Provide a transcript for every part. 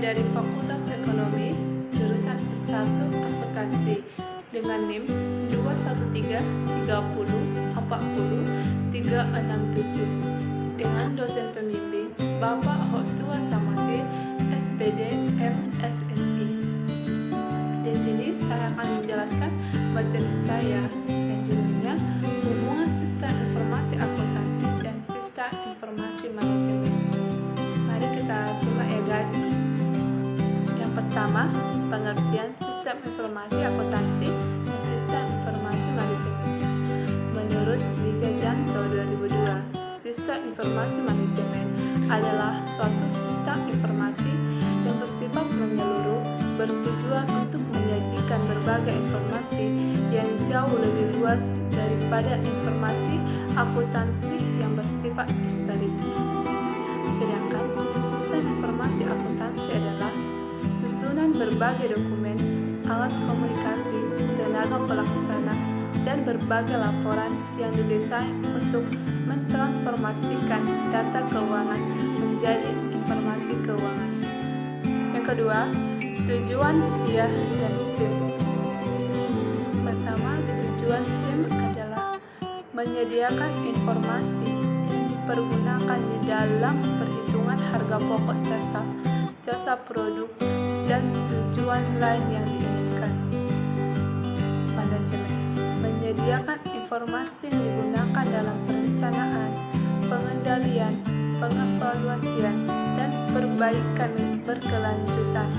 dari Fakultas Ekonomi, jurusan S1 Akuntansi, dengan NIM 213304037, dengan dosen pembimbing Bapak Hotua Samati, SPD MSSI. Di sini saya akan menjelaskan materi saya yang judulnya Hubungan Sistem Informasi Akuntansi dan Sistem Informasi Manajemen. Mari kita simak ya guys. Yang pertama, pengertian sistem informasi akuntansi dan sistem informasi manajemen. Menurut Wijayanto 2002, sistem informasi manajemen adalah suatu sistem informasi yang bersifat menyeluruh, bertujuan untuk menyajikan berbagai informasi yang jauh lebih luas daripada informasi akuntansi yang bersifat historis. Sedangkan sistem informasi akuntansi adalah susunan berbagai dokumen, alat komunikasi, tenaga pelaksana, dan berbagai laporan yang didesain untuk mentransformasikan data keuangan menjadi informasi keuangan. Yang kedua, tujuan SIA dan SIM. Pertama, tujuan SIM adalah menyediakan informasi yang dipergunakan di dalam perhitungan harga pokok jasa produk, dan tujuan lain yang diinginkan. Manajemen menyediakan informasi yang digunakan dalam perencanaan, pengendalian, pengevaluasian, dan perbaikan berkelanjutan.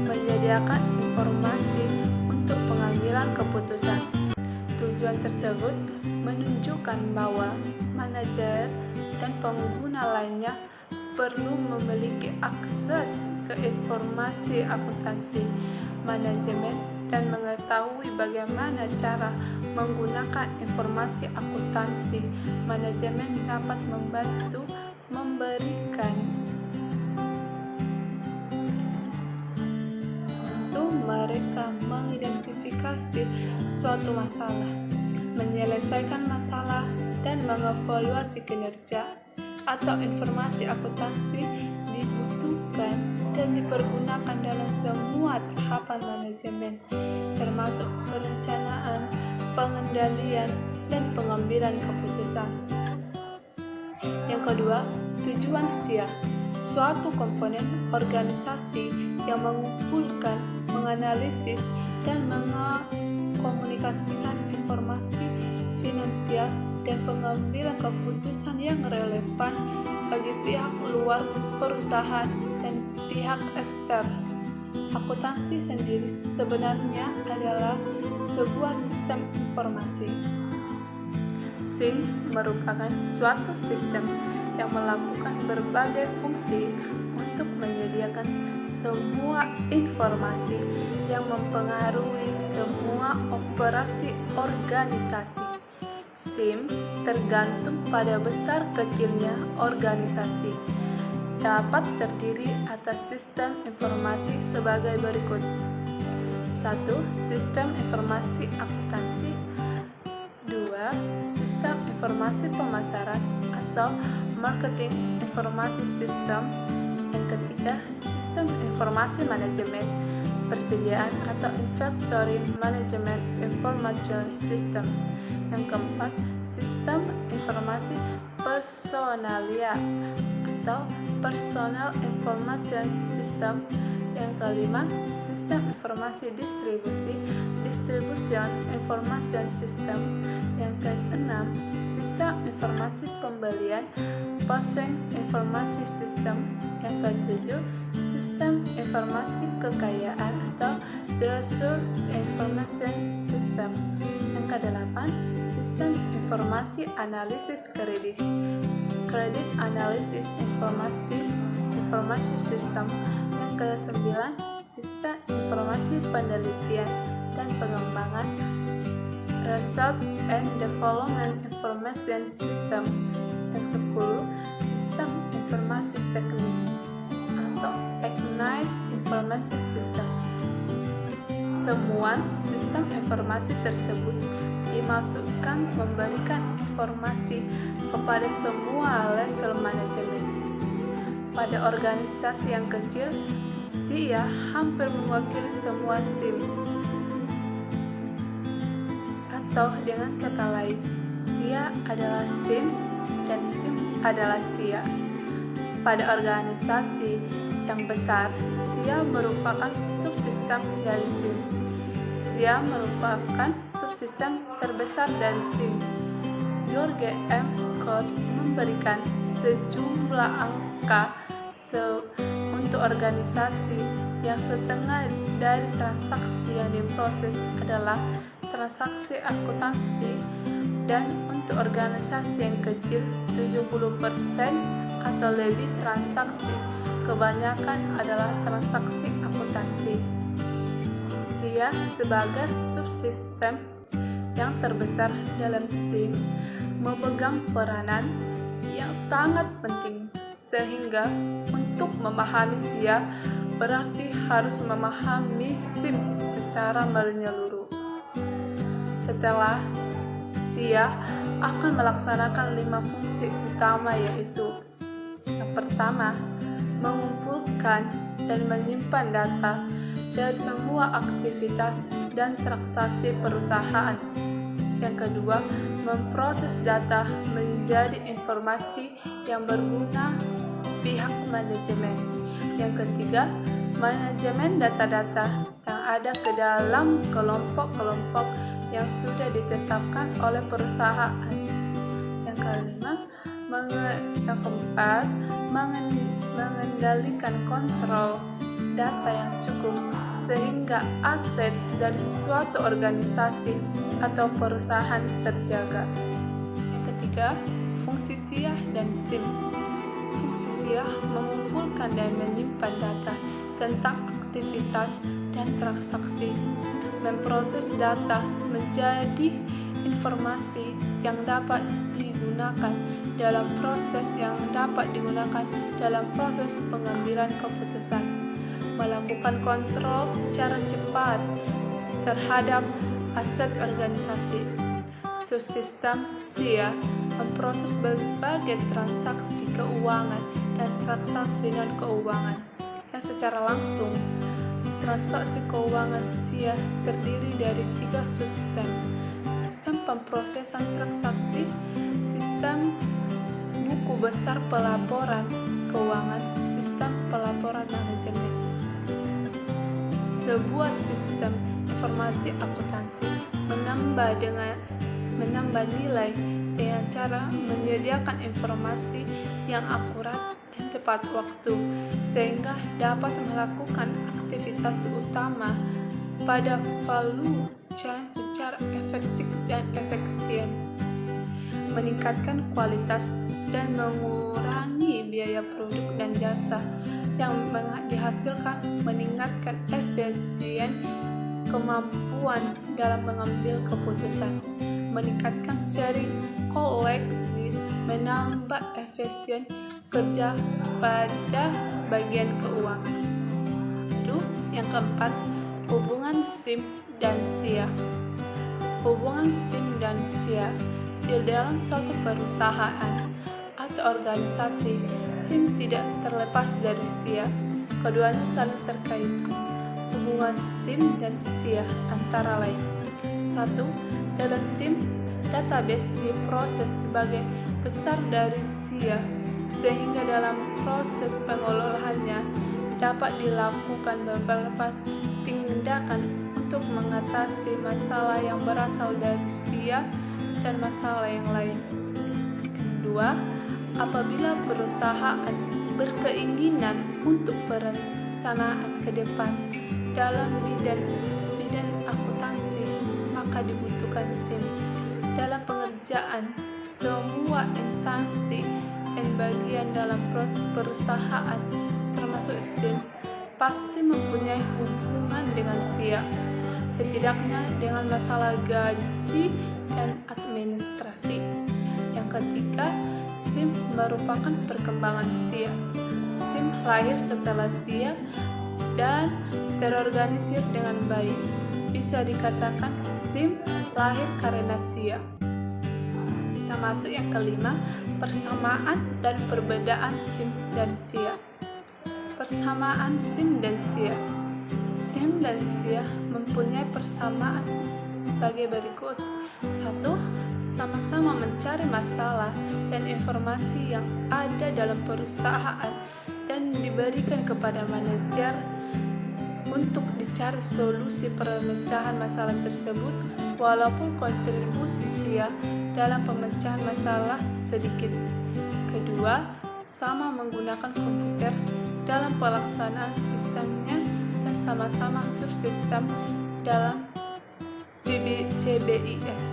Menyediakan informasi untuk pengambilan keputusan. Tujuan tersebut menunjukkan bahwa manajer dan pengguna lainnya perlu memiliki akses ke informasi akuntansi manajemen dan mengetahui bagaimana cara menggunakan informasi akuntansi manajemen dapat membantu mereka mengidentifikasi suatu masalah, menyelesaikan masalah, dan mengevaluasi kinerja atau informasi akuntansi dibutuhkan dan dipergunakan dalam semua tahapan manajemen, termasuk perencanaan, pengendalian, dan pengambilan keputusan. Yang kedua, tujuan SIA, suatu komponen organisasi yang mengumpulkan, menganalisis, dan mengkomunikasikan informasi finansial dan pengambilan keputusan yang relevan bagi pihak luar perusahaan dan pihak ekstern. Akuntansi sendiri sebenarnya adalah sebuah sistem informasi. SIM merupakan suatu sistem yang melakukan berbagai fungsi untuk menyediakan semua informasi yang mempengaruhi semua operasi organisasi. SIM tergantung pada besar kecilnya organisasi. Dapat terdiri atas sistem informasi sebagai berikut. 1. Sistem informasi akuntansi. 2. Sistem informasi pemasaran atau marketing informasi system. Yang ketiga, sistem informasi manajemen persediaan atau inventory management information system. Yang keempat, sistem informasi personalia atau personal information system. Yang kelima, sistem informasi distribusi distribution information system. Yang keenam, sistem informasi pembelian purchasing informasi system. Yang ketujuh, sistem informasi kekayaan atau treasury information system. Yang kedelapan, sistem informasi analisis kredit credit analysis informasi system. Yang kesembilan, sistem informasi penelitian dan pengembangan research and development information system. Yang 10, sistem informasi teknik atau Ignite Information System. Semua sistem informasi tersebut dimaksudkan memberikan informasi kepada semua level manajemen. Pada organisasi yang kecil, SIA hampir mewakili semua SIM. Atau dengan kata lain, SIA adalah SIM dan SIM adalah SIA. Pada organisasi yang besar, SIA merupakan subsistem dari SIM. SIA merupakan subsistem terbesar dari SIM. George M. Scott memberikan sejumlah angka untuk organisasi yang setengah dari transaksi yang diproses adalah transaksi akuntansi, dan untuk organisasi yang kecil 70% atau lebih transaksi kebanyakan adalah transaksi akuntansi. SIA sebagai subsistem yang terbesar dalam SIM memegang peranan yang sangat penting, sehingga untuk memahami SIA berarti harus memahami SIM secara menyeluruh. Setelah SIA akan melaksanakan 5 fungsi utama, yaitu yang pertama, mengumpulkan dan menyimpan data dari semua aktivitas dan transaksi perusahaan. Yang kedua, memproses data menjadi informasi yang berguna pihak manajemen. Yang ketiga, manajemen data-data yang ada ke dalam kelompok-kelompok yang sudah ditetapkan oleh perusahaan. Yang kelima, yang keempat, mengendalikan kontrol data yang cukup sehingga aset dari suatu organisasi atau perusahaan terjaga. Yang ketiga, fungsi SIA dan SIM. Fungsi SIA mengumpulkan dan menyimpan data tentang aktivitas dan transaksi, memproses data menjadi informasi yang dapat digunakan dalam proses pengambilan keputusan, melakukan kontrol secara cepat terhadap aset organisasi. Subsistem SIA memproses berbagai transaksi keuangan dan transaksi non-keuangan yang secara langsung. Transaksi keuangan SIA terdiri dari 3 sistem: sistem pemrosesan transaksi, sistem buku besar pelaporan keuangan, sistem pelaporan manajemen. Sebuah sistem informasi akuntansi menambah nilai dengan cara menyediakan informasi yang akurat dan tepat waktu, sehingga dapat melakukan aktivitas utama pada value chain secara efektif dan efisien, meningkatkan kualitas dan mengurangi biaya produk dan jasa yang dihasilkan, meningkatkan efisien kemampuan dalam mengambil keputusan, meningkatkan sharing kolektif, menambah efisien kerja pada bagian keuangan. Lalu yang keempat, hubungan SIM dan SIA. Hubungan SIM dan SIA di dalam suatu perusahaan atau organisasi, SIM tidak terlepas dari SIA. Keduanya saling terkait. Hubungan SIM dan SIA antara lain: 1. Dalam SIM, database diproses sebagai besar dari SIA, sehingga dalam proses pengelolaannya dapat dilakukan beberapa tindakan untuk mengatasi masalah yang berasal dari SIA dan masalah yang lain. Kedua, apabila perusahaan berkeinginan untuk perencanaan ke depan dalam bidang akuntansi, maka dibutuhkan SIM. Dalam pengerjaan semua instansi dan bagian dalam proses perusahaan, termasuk SIM, pasti mempunyai hubungan dengan SIA, setidaknya dengan masalah gaji dan administrasi. Yang ketiga, SIM merupakan perkembangan SIA. SIM lahir setelah SIA dan terorganisir dengan baik. Bisa dikatakan SIM lahir karena SIA. Termasuk yang kelima, persamaan dan perbedaan SIM dan SIA. Persamaan SIM dan SIA. SIM dan SIA mempunyai persamaan sebagai berikut. 1. Sama-sama mencari masalah dan informasi yang ada dalam perusahaan dan diberikan kepada manajer untuk dicari solusi pemecahan masalah tersebut, walaupun kontribusi SIA dalam pemecahan masalah sedikit. Kedua, sama menggunakan komputer dalam pelaksanaan sistemnya dan sama-sama subsistem dalam CBIS.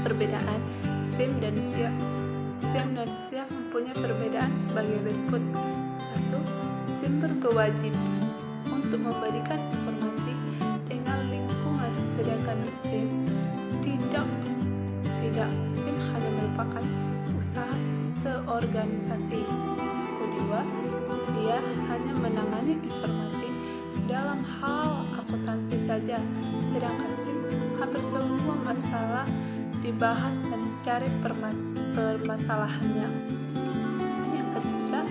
Perbedaan SIM dan SIA. SIM dan SIA mempunyai perbedaan sebagai berikut. 1. SIM berkewajiban untuk memberikan informasi dengan lingkungan, sedangkan SIM tidak. SIM hanya merupakan usaha seorganisasi. Kedua, SIA hanya menangani informasi dalam hal akuntansi saja, sedangkan SIM hampir semua masalah dibahas dan dicari permasalahannya. Yang ketiga,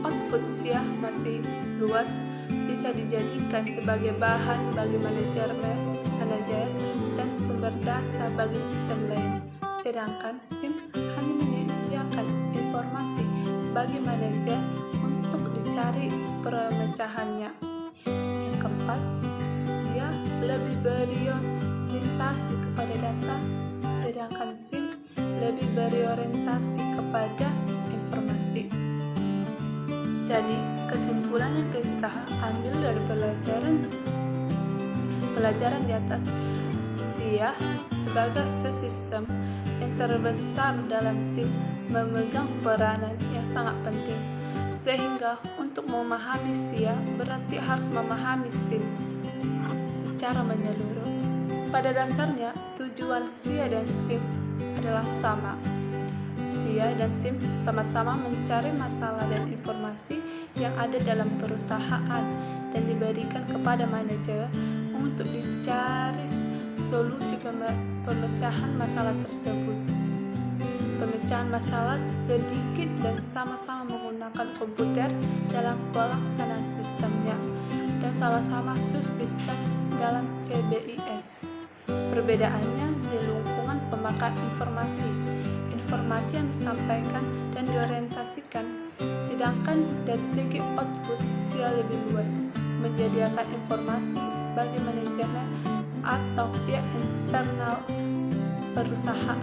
output SIA masih luas, bisa dijadikan sebagai bahan bagi manajer dan sumber data bagi sistem lain, sedangkan SIM hanya menyediakan informasi bagi manajer untuk dicari pemecahannya. Yang keempat, SIA lebih berorientasi kepada data, sedangkan SIM lebih berorientasi kepada informasi. Jadi, kesimpulan yang kita ambil dari pelajaran di atas, SIA sebagai sistem yang terbesar dalam SIM memegang peranan yang sangat penting, sehingga untuk memahami SIA berarti harus memahami SIM secara menyeluruh. Pada dasarnya, tujuan SIA dan SIM adalah sama. SIA dan SIM sama-sama mencari masalah dan informasi yang ada dalam perusahaan dan diberikan kepada manajer untuk dicari solusi pemecahan masalah tersebut. Pemecahan masalah sedikit dan sama-sama menggunakan komputer dalam pelaksanaan sistemnya dan sama-sama subsistem dalam CBIS. Perbedaannya di lingkungan pemakaian informasi yang disampaikan dan diorientasikan, sedangkan dari segi output SIA lebih luas, menyediakan informasi bagi manajemen atau pihak internal perusahaan.